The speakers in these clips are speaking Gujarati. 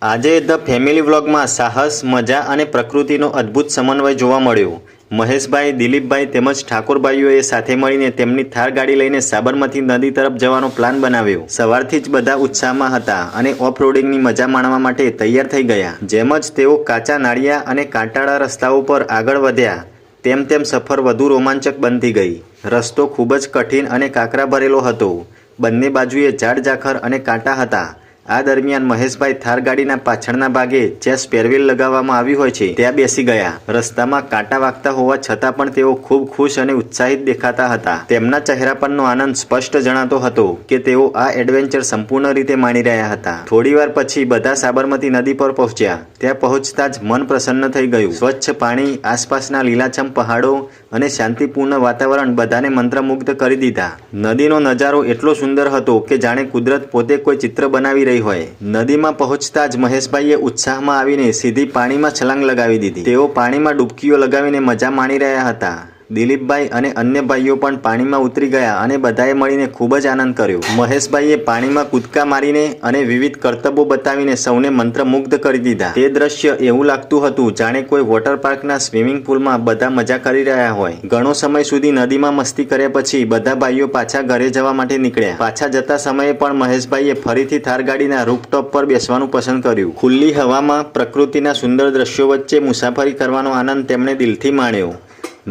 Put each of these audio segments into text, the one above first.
આજે ધ ફેમિલી વ્લોગમાં સાહસ, મજા અને પ્રકૃતિનો અદ્ભુત સમન્વય જોવા મળ્યો। મહેશભાઈ, દિલીપભાઈ તેમજ ઠાકોરભાઈઓએ સાથે મળીને તેમની થાર ગાડી લઈને સાબરમતી નદી તરફ જવાનો પ્લાન બનાવ્યો। સવારથી જ બધા ઉત્સાહમાં હતા અને ઓફ રોડિંગની મજા માણવા માટે તૈયાર થઈ ગયા। જેમ જ તેઓ કાચા નાળિયા અને કાંટાળા રસ્તાઓ પર આગળ વધ્યા તેમ તેમ સફર વધુ રોમાંચક બનતી ગઈ। રસ્તો ખૂબ જ કઠિન અને કાંકરા ભરેલો હતો। બંને બાજુએ ઝાડ ઝાખર અને કાંટા હતા। આ દરમિયાન મહેશભાઈ થાર ગાડીના પાછળના ભાગે જ્યાં સ્પેરવ્હીલ લગાવવામાં આવી હોય છે ત્યાં બેસી ગયા। રસ્તામાં કાંટા વાગતા હોવા છતાં પણ તેઓ ખૂબ ખુશ અને ઉત્સાહિત દેખાતા હતા। તેમના ચહેરા પરનો આનંદ સ્પષ્ટ જણાતો હતો કે તેઓ આ એડવેન્ચર સંપૂર્ણ રીતે માણી રહ્યા હતા। થોડીવાર પછી બધા સાબરમતી નદી પર પહોંચ્યા। ત્યાં પહોંચતા જ મન પ્રસન્ન થઈ ગયું। સ્વચ્છ પાણી, આસપાસના લીલાછમ પહાડો અને શાંતિપૂર્ણ વાતાવરણ બધાને મંત્રમુગ્ધ કરી દીધા। નદીનો નજારો એટલો સુંદર હતો કે જાણે કુદરત પોતે કોઈ ચિત્ર બનાવી રહી હોય। નદીમાં પહોંચતા જ મહેશભાઈએ ઉત્સાહમાં આવીને સીધી પાણીમાં છલાંગ લગાવી દીધી। તેઓ પાણીમાં ડૂબકીઓ લગાવીને મજા માણી રહ્યા હતા। દિલીપભાઈ અને અન્ય ભાઈઓ પણ પાણીમાં ઉતરી ગયા અને બધાએ મળીને ખૂબ જ આનંદ કર્યો। મહેશભાઈએ પાણીમાં કૂદકા મારીને અને વિવિધ કરતબો બતાવીને સૌને મંત્રમુગ્ધ કરી દીધા। તે દ્રશ્ય એવું લાગતું હતું જાણે કોઈ વોટર પાર્કના સ્વિમિંગ પુલમાં બધા મજા કરી રહ્યા હોય। ઘણો સમય સુધી નદીમાં મસ્તી કર્યા પછી બધા ભાઈઓ પાછા ઘરે જવા માટે નીકળ્યા। પાછા જતા સમયે પણ મહેશભાઈએ ફરીથી થાર ગાડીના રૂફટોપ પર બેસવાનું પસંદ કર્યું। ખુલ્લી હવામાં પ્રકૃતિના સુંદર દ્રશ્યો વચ્ચે મુસાફરી કરવાનો આનંદ તેમણે દિલથી માણ્યો।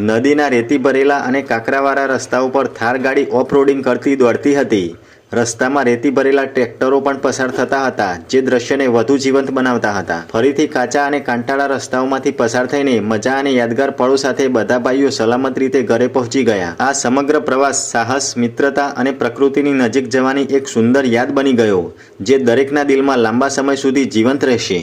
નદીના રેતી ભરેલા અને કાંકરાવાળા રસ્તાઓ પર થાર ગાડી ઓફ રોડિંગ કરતી દોડતી હતી। રસ્તામાં રેતી ભરેલા ટ્રેક્ટરો પણ પસાર થતા હતા જે દ્રશ્યને વધુ જીવંત બનાવતા હતા। ફરીથી કાચા અને કાંટાળા રસ્તાઓમાંથી પસાર થઈને મજા અને યાદગાર પળો સાથે બધા ભાઈઓ સલામત રીતે ઘરે પહોંચી ગયા। આ સમગ્ર પ્રવાસ સાહસ, મિત્રતા અને પ્રકૃતિની નજીક જવાની એક સુંદર યાદ બની ગયો જે દરેકના દિલમાં લાંબા સમય સુધી જીવંત રહેશે।